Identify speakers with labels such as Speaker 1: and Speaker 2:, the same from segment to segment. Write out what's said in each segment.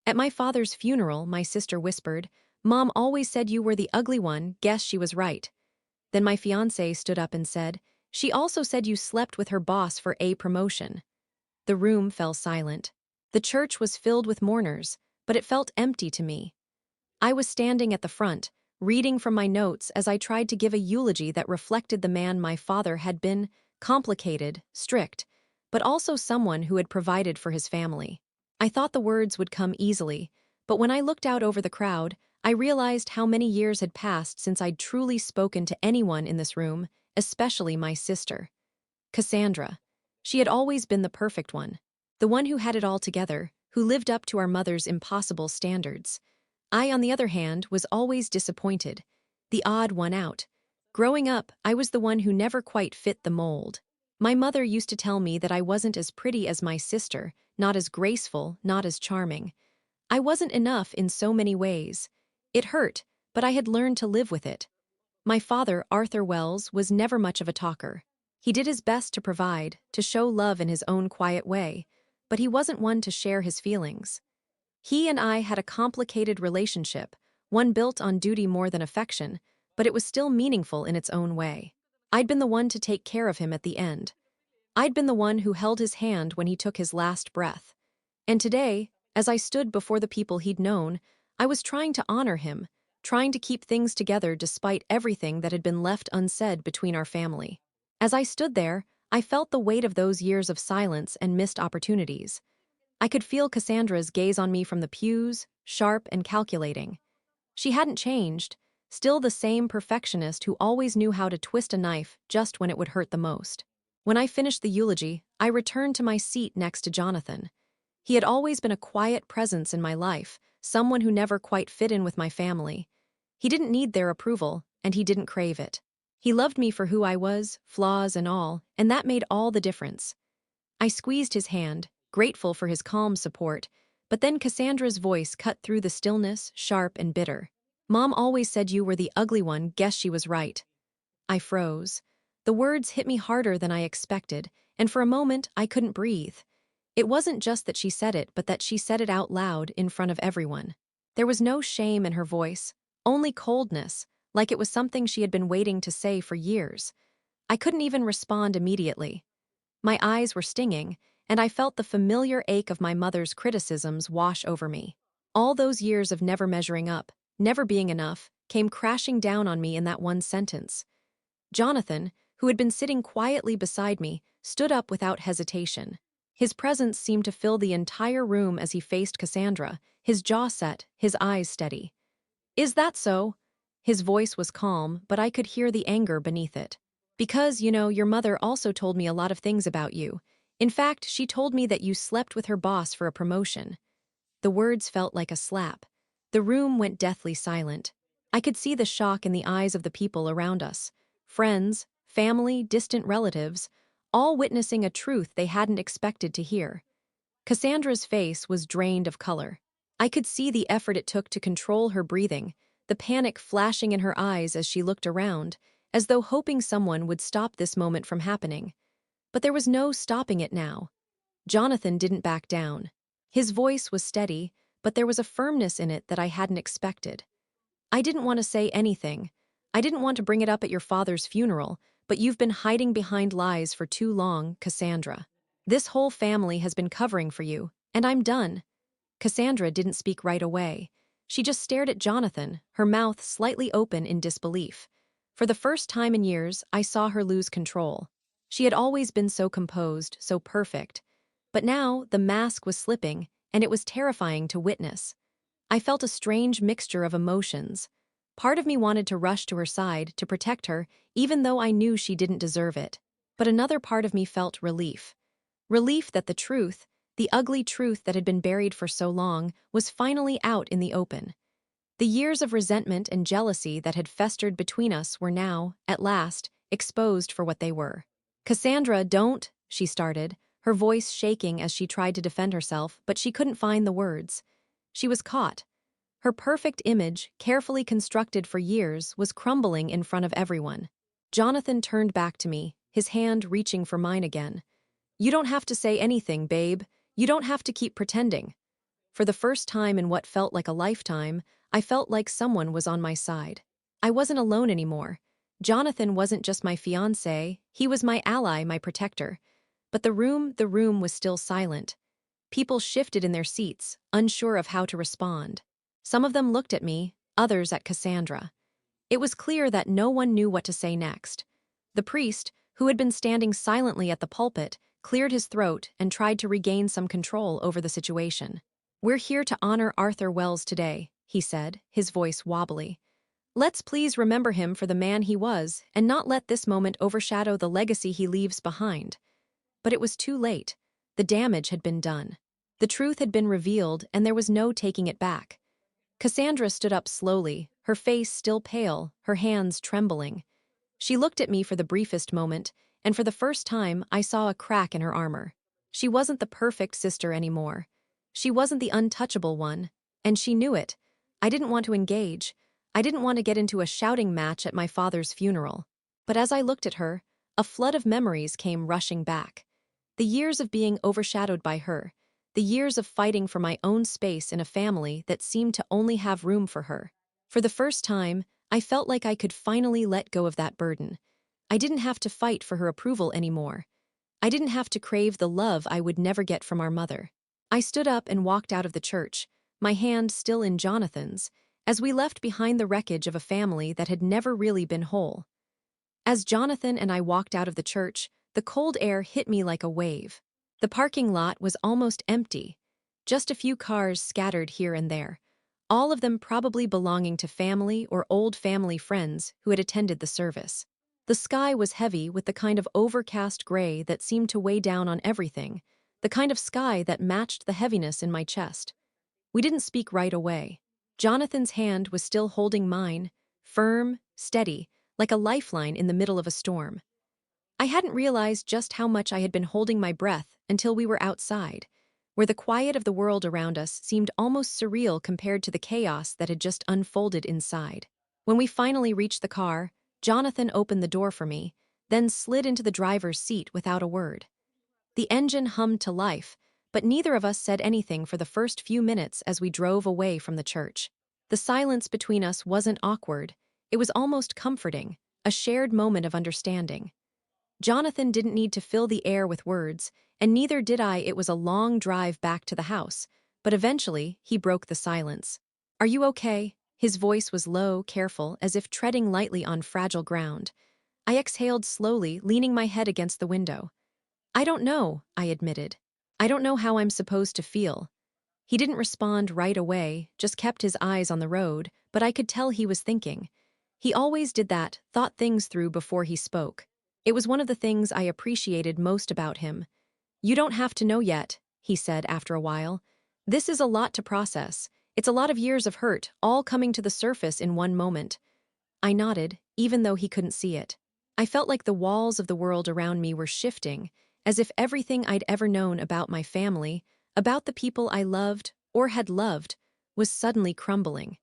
Speaker 1: At my father's funeral, my sister whispered, "Mom always said you were the ugly one, guess she was right." Then my fiancé stood up and said, "She also said you slept with her boss for a promotion." The room fell silent. The church was filled with mourners, but it felt empty to me. I was standing at the front, reading from my notes as I tried to give a eulogy that reflected the man my father had been: complicated, strict, but also someone who had provided for his family. I thought the words would come easily, but when I looked out over the crowd, I realized how many years had passed since I'd truly spoken to anyone in this room, especially my sister. Cassandra. She had always been the perfect one, the one who had it all together, who lived up to our mother's impossible standards. I, on the other hand, was always disappointed, the odd one out. Growing up, I was the one who never quite fit the mold. My mother used to tell me that I wasn't as pretty as my sister, not as graceful, not as charming. I wasn't enough in so many ways. It hurt, but I had learned to live with it. My father, Arthur Wells, was never much of a talker. He did his best to provide, to show love in his own quiet way, but he wasn't one to share his feelings. He and I had a complicated relationship, one built on duty more than affection, but it was still meaningful in its own way. I'd been the one to take care of him at the end. I'd been the one who held his hand when he took his last breath. And today, as I stood before the people he'd known, I was trying to honor him, trying to keep things together despite everything that had been left unsaid between our family. As I stood there, I felt the weight of those years of silence and missed opportunities. I could feel Cassandra's gaze on me from the pews, sharp and calculating. She hadn't changed, still the same perfectionist who always knew how to twist a knife just when it would hurt the most. When I finished the eulogy, I returned to my seat next to Jonathan. He had always been a quiet presence in my life, someone who never quite fit in with my family. He didn't need their approval, and he didn't crave it. He loved me for who I was, flaws and all, and that made all the difference. I squeezed his hand, grateful for his calm support, but then Cassandra's voice cut through the stillness, sharp and bitter. "Mom always said you were the ugly one, guess she was right." I froze. The words hit me harder than I expected, and for a moment I couldn't breathe. It wasn't just that she said it, but that she said it out loud in front of everyone. There was no shame in her voice, only coldness, like it was something she had been waiting to say for years. I couldn't even respond immediately. My eyes were stinging, and I felt the familiar ache of my mother's criticisms wash over me. All those years of never measuring up, never being enough, came crashing down on me in that one sentence. Jonathan, who had been sitting quietly beside me, stood up without hesitation. His presence seemed to fill the entire room as he faced Cassandra, his jaw set, his eyes steady. "Is that so?" His voice was calm, but I could hear the anger beneath it. "Because, your mother also told me a lot of things about you. In fact, she told me that you slept with her boss for a promotion." The words felt like a slap. The room went deathly silent. I could see the shock in the eyes of the people around us. Friends, family, distant relatives, all witnessing a truth they hadn't expected to hear. Cassandra's face was drained of color. I could see the effort it took to control her breathing, the panic flashing in her eyes as she looked around, as though hoping someone would stop this moment from happening. But there was no stopping it now. Jonathan didn't back down. His voice was steady, but there was a firmness in it that I hadn't expected. "I didn't want to say anything. I didn't want to bring it up at your father's funeral, but you've been hiding behind lies for too long, Cassandra. This whole family has been covering for you, and I'm done." Cassandra didn't speak right away. She just stared at Jonathan, her mouth slightly open in disbelief. For the first time in years, I saw her lose control. She had always been so composed, so perfect. But now, the mask was slipping, and it was terrifying to witness. I felt a strange mixture of emotions. Part of me wanted to rush to her side, to protect her, even though I knew she didn't deserve it. But another part of me felt relief. Relief that the truth, the ugly truth that had been buried for so long, was finally out in the open. The years of resentment and jealousy that had festered between us were now, at last, exposed for what they were. "Cassandra, don't," she started, her voice shaking as she tried to defend herself, but she couldn't find the words. She was caught. Her perfect image, carefully constructed for years, was crumbling in front of everyone. Jonathan turned back to me, his hand reaching for mine again. "You don't have to say anything, babe. You don't have to keep pretending." For the first time in what felt like a lifetime, I felt like someone was on my side. I wasn't alone anymore. Jonathan wasn't just my fiancé, he was my ally, my protector. But the room was still silent. People shifted in their seats, unsure of how to respond. Some of them looked at me, others at Cassandra. It was clear that no one knew what to say next. The priest, who had been standing silently at the pulpit, cleared his throat and tried to regain some control over the situation. "We're here to honor Arthur Wells today," he said, his voice wobbly. "Let's please remember him for the man he was and not let this moment overshadow the legacy he leaves behind." But it was too late. The damage had been done. The truth had been revealed, and there was no taking it back. Cassandra stood up slowly, her face still pale, her hands trembling. She looked at me for the briefest moment, and for the first time I saw a crack in her armor. She wasn't the perfect sister anymore. She wasn't the untouchable one, and she knew it. I didn't want to engage. I didn't want to get into a shouting match at my father's funeral. But as I looked at her, a flood of memories came rushing back. The years of being overshadowed by her, the years of fighting for my own space in a family that seemed to only have room for her. For the first time, I felt like I could finally let go of that burden. I didn't have to fight for her approval anymore. I didn't have to crave the love I would never get from our mother. I stood up and walked out of the church, my hand still in Jonathan's, as we left behind the wreckage of a family that had never really been whole. As Jonathan and I walked out of the church, the cold air hit me like a wave. The parking lot was almost empty, just a few cars scattered here and there, all of them probably belonging to family or old family friends who had attended the service. The sky was heavy with the kind of overcast gray that seemed to weigh down on everything, the kind of sky that matched the heaviness in my chest. We didn't speak right away. Jonathan's hand was still holding mine, firm, steady, like a lifeline in the middle of a storm. I hadn't realized just how much I had been holding my breath until we were outside, where the quiet of the world around us seemed almost surreal compared to the chaos that had just unfolded inside. When we finally reached the car, Jonathan opened the door for me, then slid into the driver's seat without a word. The engine hummed to life, but neither of us said anything for the first few minutes as we drove away from the church. The silence between us wasn't awkward, it was almost comforting, a shared moment of understanding. Jonathan didn't need to fill the air with words, and neither did I. It was a long drive back to the house, but eventually he broke the silence. "Are you okay?" His voice was low, careful, as if treading lightly on fragile ground. I exhaled slowly, leaning my head against the window. "I don't know," I admitted. "I don't know how I'm supposed to feel." He didn't respond right away, just kept his eyes on the road, but I could tell he was thinking. He always did that, thought things through before he spoke. It was one of the things I appreciated most about him. "You don't have to know yet," he said after a while. "This is a lot to process. It's a lot of years of hurt, all coming to the surface in one moment." I nodded, even though he couldn't see it. I felt like the walls of the world around me were shifting, as if everything I'd ever known about my family, about the people I loved, or had loved, was suddenly crumbling.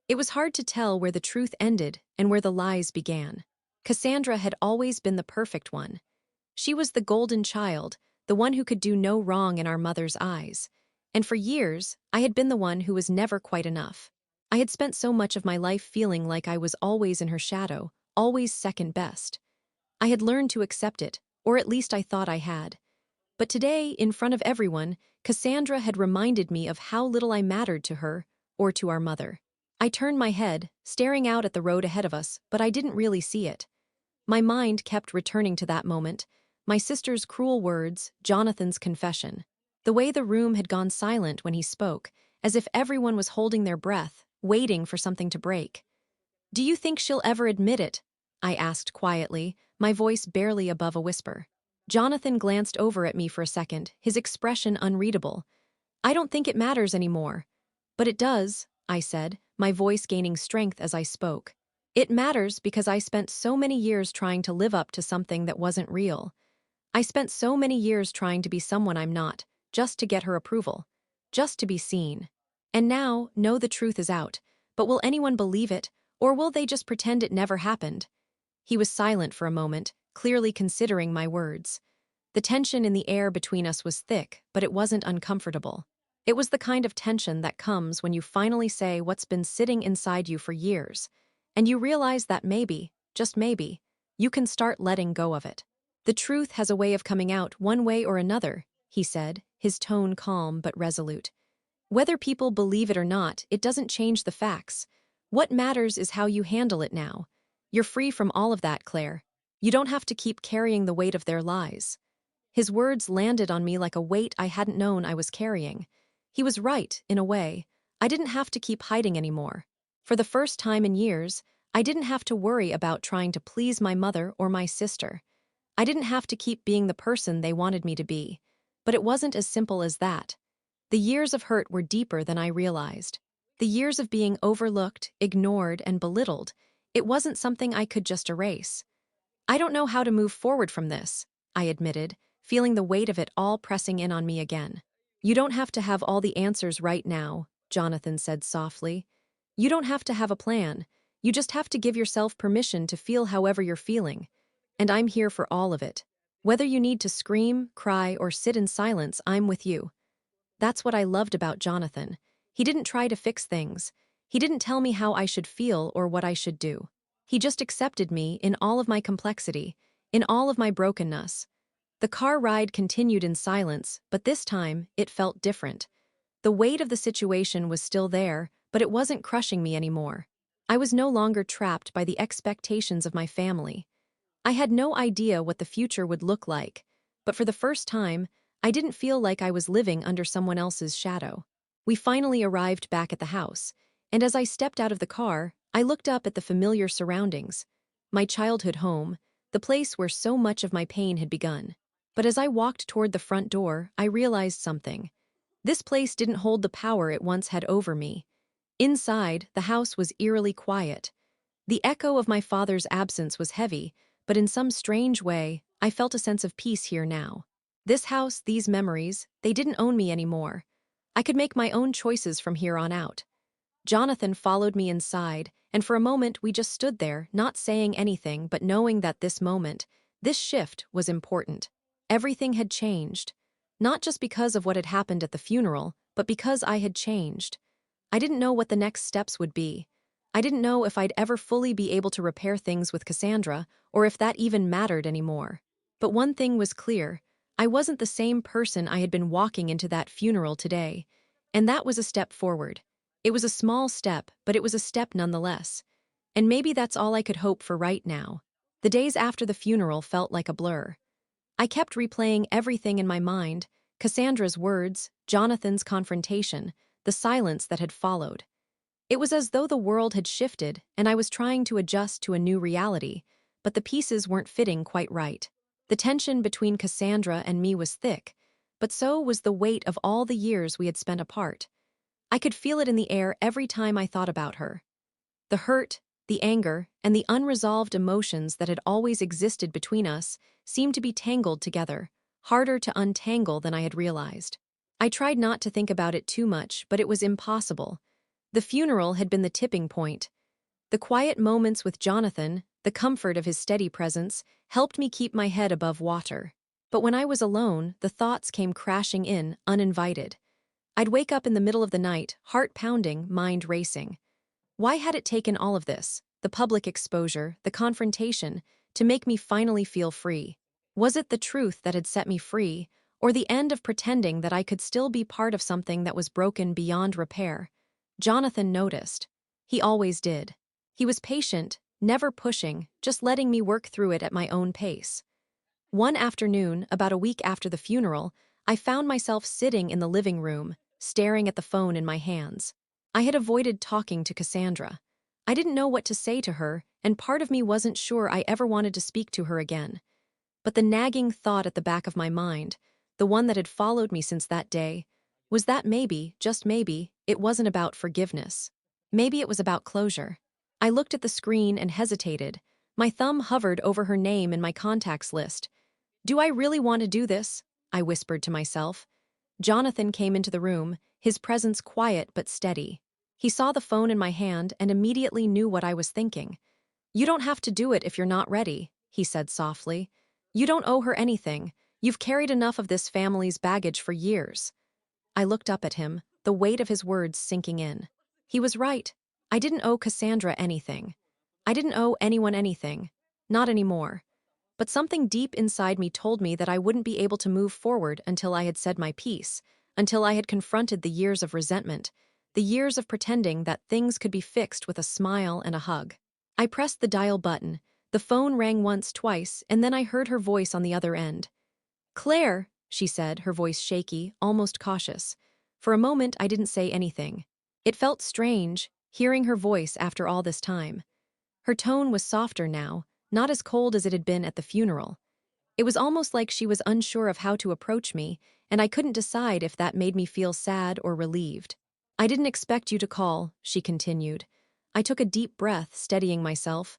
Speaker 1: It was hard to tell where the truth ended and where the lies began. Cassandra had always been the perfect one. She was the golden child, the one who could do no wrong in our mother's eyes. And for years, I had been the one who was never quite enough. I had spent so much of my life feeling like I was always in her shadow, always second best. I had learned to accept it, or at least I thought I had. But today, in front of everyone, Cassandra had reminded me of how little I mattered to her, or to our mother. I turned my head, staring out at the road ahead of us, but I didn't really see it. My mind kept returning to that moment, my sister's cruel words, Jonathan's confession. The way the room had gone silent when he spoke, as if everyone was holding their breath, waiting for something to break. "Do you think she'll ever admit it?" I asked quietly, my voice barely above a whisper. Jonathan glanced over at me for a second, his expression unreadable. "I don't think it matters anymore." "But it does," I said, my voice gaining strength as I spoke. "It matters because I spent so many years trying to live up to something that wasn't real. I spent so many years trying to be someone I'm not, just to get her approval, just to be seen. And now, no, the truth is out. But will anyone believe it, or will they just pretend it never happened?" He was silent for a moment, clearly considering my words. The tension in the air between us was thick, but it wasn't uncomfortable. It was the kind of tension that comes when you finally say what's been sitting inside you for years, and you realize that maybe, just maybe, you can start letting go of it. The truth has a way of coming out one way or another, he said, his tone calm but resolute. Whether people believe it or not, it doesn't change the facts. What matters is how you handle it now. You're free from all of that, Claire. You don't have to keep carrying the weight of their lies. His words landed on me like a weight I hadn't known I was carrying. He was right, in a way. I didn't have to keep hiding anymore. For the first time in years, I didn't have to worry about trying to please my mother or my sister. I didn't have to keep being the person they wanted me to be. But it wasn't as simple as that. The years of hurt were deeper than I realized. The years of being overlooked, ignored, and belittled. It wasn't something I could just erase. I don't know how to move forward from this, I admitted, feeling the weight of it all pressing in on me again. You don't have to have all the answers right now, Jonathan said softly. You don't have to have a plan. You just have to give yourself permission to feel however you're feeling. And I'm here for all of it. Whether you need to scream, cry, or sit in silence, I'm with you. That's what I loved about Jonathan. He didn't try to fix things. He didn't tell me how I should feel or what I should do. He just accepted me in all of my complexity, in all of my brokenness. The car ride continued in silence, but this time, it felt different. The weight of the situation was still there, but it wasn't crushing me anymore. I was no longer trapped by the expectations of my family. I had no idea what the future would look like, but for the first time, I didn't feel like I was living under someone else's shadow. We finally arrived back at the house, and as I stepped out of the car, I looked up at the familiar surroundings. My childhood home, the place where so much of my pain had begun. But as I walked toward the front door, I realized something. This place didn't hold the power it once had over me. Inside, the house was eerily quiet. The echo of my father's absence was heavy, but in some strange way, I felt a sense of peace here now. This house, these memories, they didn't own me anymore. I could make my own choices from here on out. Jonathan followed me inside, and for a moment we just stood there, not saying anything but knowing that this moment, this shift, was important. Everything had changed. Not just because of what had happened at the funeral, but because I had changed. I didn't know what the next steps would be. I didn't know if I'd ever fully be able to repair things with Cassandra, or if that even mattered anymore. But one thing was clear. I wasn't the same person I had been walking into that funeral today. And that was a step forward. It was a small step, but it was a step nonetheless. And maybe that's all I could hope for right now. The days after the funeral felt like a blur. I kept replaying everything in my mind, Cassandra's words, Jonathan's confrontation, the silence that had followed. It was as though the world had shifted and I was trying to adjust to a new reality, but the pieces weren't fitting quite right. The tension between Cassandra and me was thick, but so was the weight of all the years we had spent apart. I could feel it in the air every time I thought about her. The hurt, the anger, and the unresolved emotions that had always existed between us seemed to be tangled together, harder to untangle than I had realized. I tried not to think about it too much, but it was impossible. The funeral had been the tipping point. The quiet moments with Jonathan, the comfort of his steady presence, helped me keep my head above water. But when I was alone, the thoughts came crashing in, uninvited. I'd wake up in the middle of the night, heart pounding, mind racing. Why had it taken all of this, the public exposure, the confrontation, to make me finally feel free? Was it the truth that had set me free, or the end of pretending that I could still be part of something that was broken beyond repair? Jonathan noticed. He always did. He was patient, never pushing, just letting me work through it at my own pace. One afternoon, about a week after the funeral, I found myself sitting in the living room, staring at the phone in my hands. I had avoided talking to Cassandra. I didn't know what to say to her, and part of me wasn't sure I ever wanted to speak to her again. But the nagging thought at the back of my mind, the one that had followed me since that day, was that maybe, just maybe, it wasn't about forgiveness. Maybe it was about closure. I looked at the screen and hesitated. My thumb hovered over her name in my contacts list. Do I really want to do this? I whispered to myself. Jonathan came into the room, his presence quiet but steady. He saw the phone in my hand and immediately knew what I was thinking. You don't have to do it if you're not ready, he said softly. You don't owe her anything. You've carried enough of this family's baggage for years. I looked up at him, the weight of his words sinking in. He was right. I didn't owe Cassandra anything. I didn't owe anyone anything. Not anymore. But something deep inside me told me that I wouldn't be able to move forward until I had said my piece, until I had confronted the years of resentment, the years of pretending that things could be fixed with a smile and a hug. I pressed the dial button. The phone rang once, twice, and then I heard her voice on the other end. "Claire," she said, her voice shaky, almost cautious. For a moment, I didn't say anything. It felt strange, hearing her voice after all this time. Her tone was softer now, not as cold as it had been at the funeral. It was almost like she was unsure of how to approach me, and I couldn't decide if that made me feel sad or relieved. "I didn't expect you to call," she continued. I took a deep breath, steadying myself.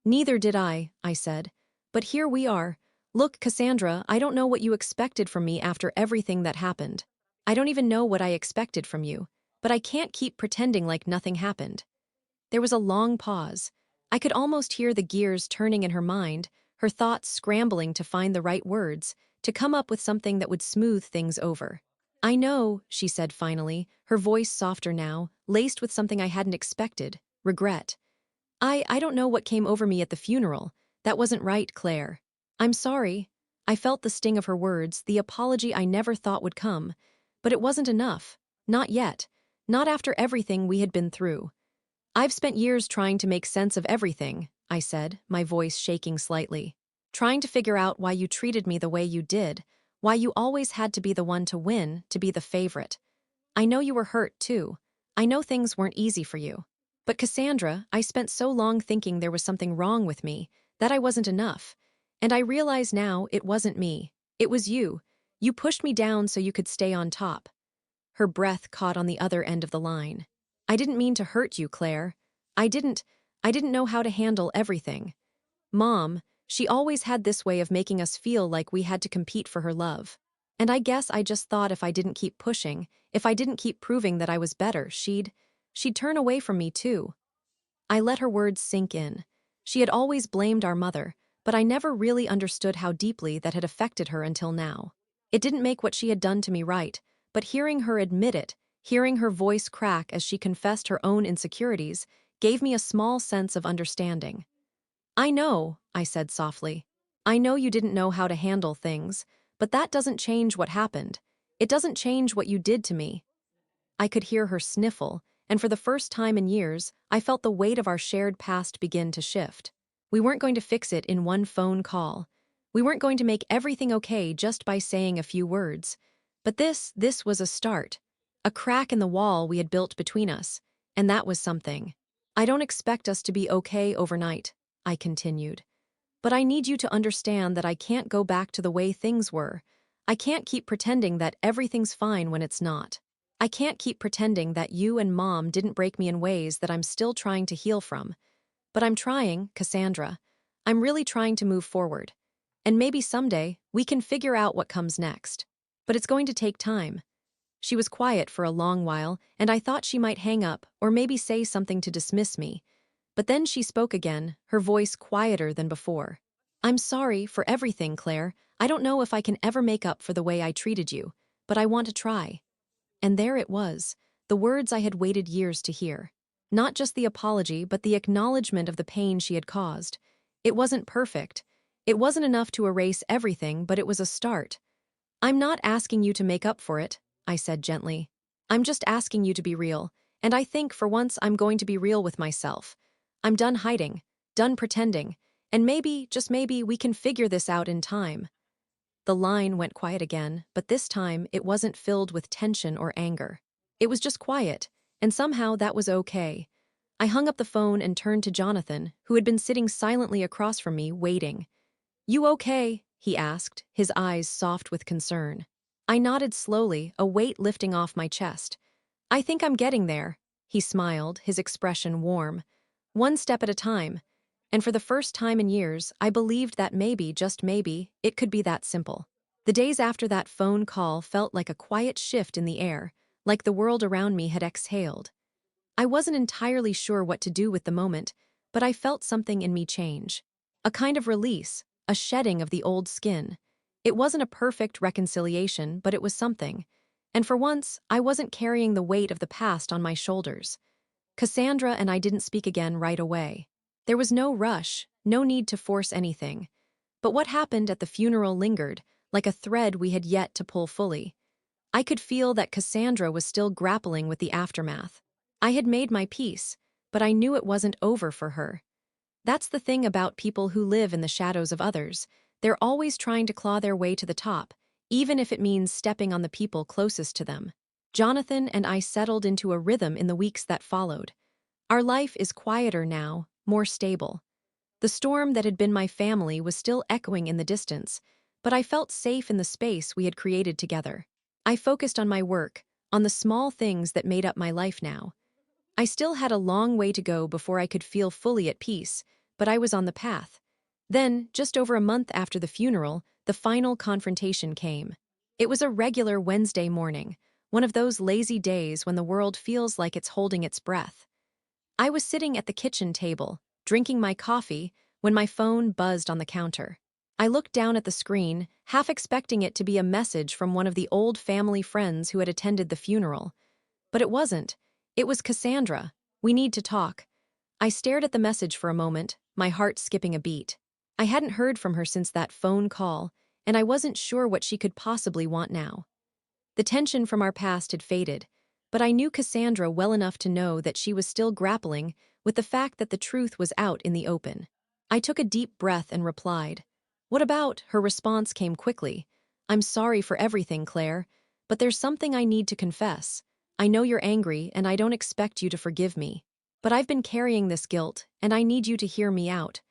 Speaker 1: "Neither did I said. "But here we are. Look, Cassandra, I don't know what you expected from me after everything that happened. I don't even know what I expected from you, but I can't keep pretending like nothing happened." There was a long pause. I could almost hear the gears turning in her mind, her thoughts scrambling to find the right words, to come up with something that would smooth things over. "I know," she said finally, her voice softer now, laced with something I hadn't expected, regret. I don't know what came over me at the funeral. That wasn't right, Claire. I'm sorry." I felt the sting of her words, the apology I never thought would come. But it wasn't enough. Not yet. Not after everything we had been through. "I've spent years trying to make sense of everything," I said, my voice shaking slightly. "Trying to figure out why you treated me the way you did, why you always had to be the one to win, to be the favorite. I know you were hurt, too. I know things weren't easy for you. But Cassandra, I spent so long thinking there was something wrong with me, that I wasn't enough. And I realize now it wasn't me. It was you. You pushed me down so you could stay on top." Her breath caught on the other end of the line. "I didn't mean to hurt you, Claire. I didn't. I didn't know how to handle everything. Mom, she always had this way of making us feel like we had to compete for her love. And I guess I just thought if I didn't keep pushing, if I didn't keep proving that I was better, she'd turn away from me too." I let her words sink in. She had always blamed our mother, but I never really understood how deeply that had affected her until now. It didn't make what she had done to me right, but hearing her admit it, hearing her voice crack as she confessed her own insecurities, gave me a small sense of understanding. "I know," I said softly. "I know you didn't know how to handle things, but that doesn't change what happened. It doesn't change what you did to me." I could hear her sniffle, and for the first time in years, I felt the weight of our shared past begin to shift. We weren't going to fix it in one phone call. We weren't going to make everything okay just by saying a few words. But this was a start. A crack in the wall we had built between us, and that was something. "I don't expect us to be okay overnight," I continued. "But I need you to understand that I can't go back to the way things were. I can't keep pretending that everything's fine when it's not. I can't keep pretending that you and Mom didn't break me in ways that I'm still trying to heal from. But I'm trying, Cassandra. I'm really trying to move forward. And maybe someday we can figure out what comes next. But it's going to take time." She was quiet for a long while, and I thought she might hang up or maybe say something to dismiss me. But then she spoke again, her voice quieter than before. "I'm sorry for everything, Claire. I don't know if I can ever make up for the way I treated you, but I want to try." And there it was, the words I had waited years to hear. Not just the apology, but the acknowledgement of the pain she had caused. It wasn't perfect. It wasn't enough to erase everything, but it was a start. "I'm not asking you to make up for it," I said gently. "I'm just asking you to be real, and I think for once I'm going to be real with myself. I'm done hiding, done pretending, and maybe, just maybe, we can figure this out in time." The line went quiet again, but this time it wasn't filled with tension or anger. It was just quiet, and somehow that was okay. I hung up the phone and turned to Jonathan, who had been sitting silently across from me, waiting. "You okay?" he asked, his eyes soft with concern. I nodded slowly, a weight lifting off my chest. "I think I'm getting there," he smiled, his expression warm. "One step at a time." And for the first time in years, I believed that maybe, just maybe, it could be that simple. The days after that phone call felt like a quiet shift in the air, like the world around me had exhaled. I wasn't entirely sure what to do with the moment, but I felt something in me change. A kind of release, a shedding of the old skin. It wasn't a perfect reconciliation, but it was something. And for once, I wasn't carrying the weight of the past on my shoulders. Cassandra and I didn't speak again right away. There was no rush, no need to force anything. But what happened at the funeral lingered, like a thread we had yet to pull fully. I could feel that Cassandra was still grappling with the aftermath. I had made my peace, but I knew it wasn't over for her. That's the thing about people who live in the shadows of others. They're always trying to claw their way to the top, even if it means stepping on the people closest to them. Jonathan and I settled into a rhythm in the weeks that followed. Our life is quieter now, more stable. The storm that had been my family was still echoing in the distance, but I felt safe in the space we had created together. I focused on my work, on the small things that made up my life now. I still had a long way to go before I could feel fully at peace, but I was on the path. Then, just over a month after the funeral, the final confrontation came. It was a regular Wednesday morning, one of those lazy days when the world feels like it's holding its breath. I was sitting at the kitchen table, drinking my coffee, when my phone buzzed on the counter. I looked down at the screen, half expecting it to be a message from one of the old family friends who had attended the funeral. But it wasn't. It was Cassandra. "We need to talk." I stared at the message for a moment, my heart skipping a beat. I hadn't heard from her since that phone call, and I wasn't sure what she could possibly want now. The tension from our past had faded, but I knew Cassandra well enough to know that she was still grappling with the fact that the truth was out in the open. I took a deep breath and replied. "What about?" Her response came quickly. "I'm sorry for everything, Claire, but there's something I need to confess. I know you're angry, and I don't expect you to forgive me. But I've been carrying this guilt, and I need you to hear me out."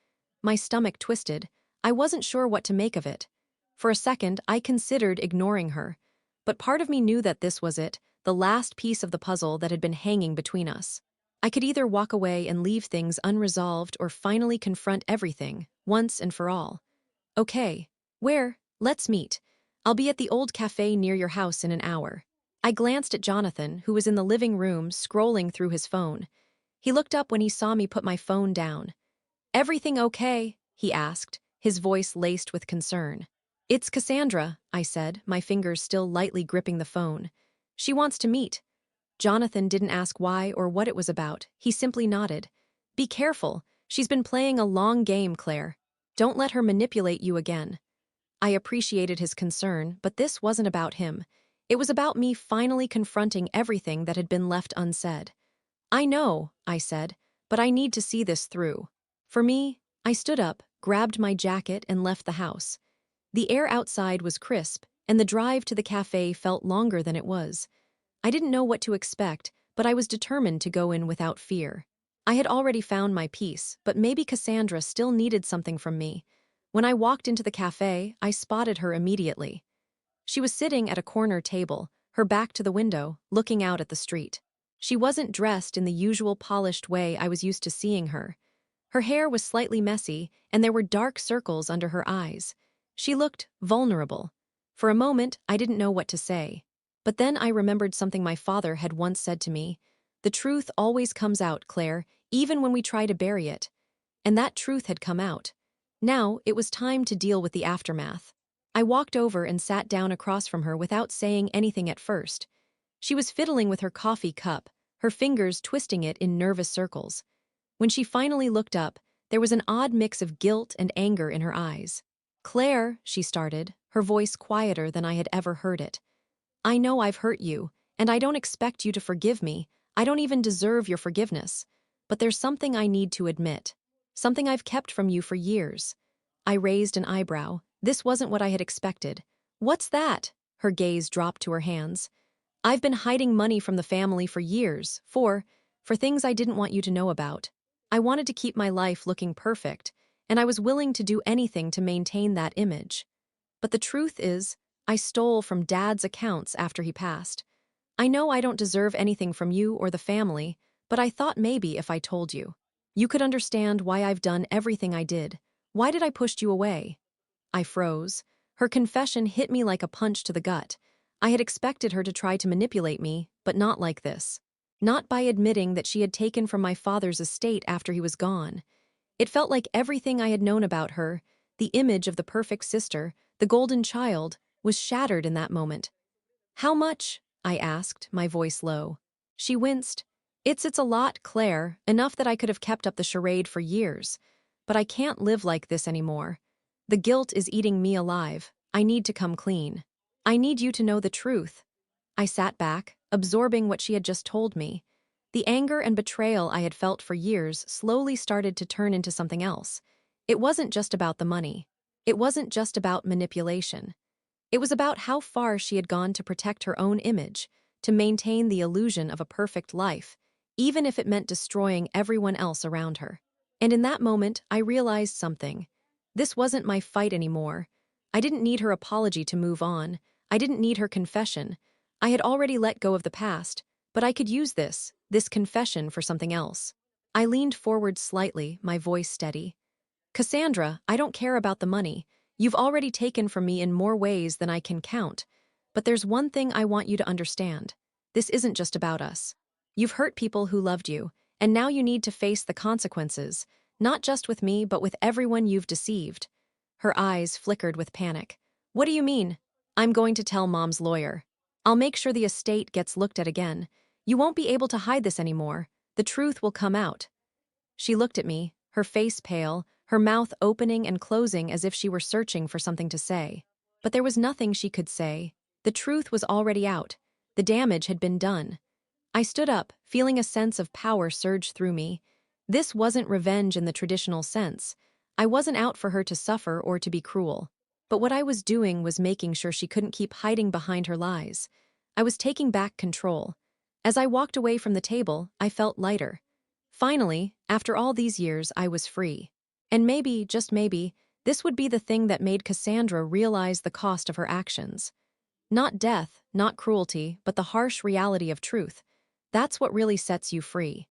Speaker 1: My stomach twisted. I wasn't sure what to make of it. For a second, I considered ignoring her. But part of me knew that this was it, the last piece of the puzzle that had been hanging between us. I could either walk away and leave things unresolved or finally confront everything, once and for all. "Okay. Where? Let's meet. I'll be at the old cafe near your house in an hour." I glanced at Jonathan, who was in the living room, scrolling through his phone. He looked up when he saw me put my phone down. "Everything okay?" he asked, his voice laced with concern. "It's Cassandra," I said, my fingers still lightly gripping the phone. "She wants to meet." Jonathan didn't ask why or what it was about. He simply nodded. "Be careful. She's been playing a long game, Claire. Don't let her manipulate you again." I appreciated his concern, but this wasn't about him. It was about me finally confronting everything that had been left unsaid. "I know," I said, "but I need to see this through." For me, I stood up, grabbed my jacket, and left the house. The air outside was crisp, and the drive to the cafe felt longer than it was. I didn't know what to expect, but I was determined to go in without fear. I had already found my peace, but maybe Cassandra still needed something from me. When I walked into the cafe, I spotted her immediately. She was sitting at a corner table, her back to the window, looking out at the street. She wasn't dressed in the usual polished way I was used to seeing her. Her hair was slightly messy, and there were dark circles under her eyes. She looked vulnerable. For a moment, I didn't know what to say. But then I remembered something my father had once said to me. "The truth always comes out, Claire, even when we try to bury it." And that truth had come out. Now, it was time to deal with the aftermath. I walked over and sat down across from her without saying anything at first. She was fiddling with her coffee cup, her fingers twisting it in nervous circles. When she finally looked up, there was an odd mix of guilt and anger in her eyes. "Claire," she started, her voice quieter than I had ever heard it. "I know I've hurt you, and I don't expect you to forgive me. I don't even deserve your forgiveness. But there's something I need to admit. Something I've kept from you for years." I raised an eyebrow. This wasn't what I had expected. "What's that?" Her gaze dropped to her hands. "I've been hiding money from the family for years, for things I didn't want you to know about. I wanted to keep my life looking perfect, and I was willing to do anything to maintain that image. But the truth is, I stole from Dad's accounts after he passed. I know I don't deserve anything from you or the family, but I thought maybe if I told you, you could understand why I've done everything I did. Why did I push you away?" I froze. Her confession hit me like a punch to the gut. I had expected her to try to manipulate me, but not like this. Not by admitting that she had taken from my father's estate after he was gone. It felt like everything I had known about her, the image of the perfect sister, the golden child, was shattered in that moment. "How much?" I asked, my voice low. She winced. It's a lot, Claire, enough that I could have kept up the charade for years. But I can't live like this anymore. The guilt is eating me alive. I need to come clean. I need you to know the truth. I sat back, absorbing what she had just told me. The anger and betrayal I had felt for years slowly started to turn into something else. It wasn't just about the money. It wasn't just about manipulation. It was about how far she had gone to protect her own image, to maintain the illusion of a perfect life, even if it meant destroying everyone else around her. And in that moment, I realized something. This wasn't my fight anymore. I didn't need her apology to move on. I didn't need her confession. I had already let go of the past, but I could use this confession for something else. I leaned forward slightly, my voice steady. Cassandra, I don't care about the money. You've already taken from me in more ways than I can count. But there's one thing I want you to understand. This isn't just about us. You've hurt people who loved you, and now you need to face the consequences, not just with me, but with everyone you've deceived. Her eyes flickered with panic. What do you mean? I'm going to tell Mom's lawyer. I'll make sure the estate gets looked at again. You won't be able to hide this anymore. The truth will come out. She looked at me, her face pale, her mouth opening and closing as if she were searching for something to say. But there was nothing she could say. The truth was already out. The damage had been done. I stood up, feeling a sense of power surge through me. This wasn't revenge in the traditional sense. I wasn't out for her to suffer or to be cruel. But what I was doing was making sure she couldn't keep hiding behind her lies. I was taking back control. As I walked away from the table, I felt lighter. Finally, after all these years, I was free. And maybe, just maybe, this would be the thing that made Cassandra realize the cost of her actions. Not death, not cruelty, but the harsh reality of truth. That's what really sets you free.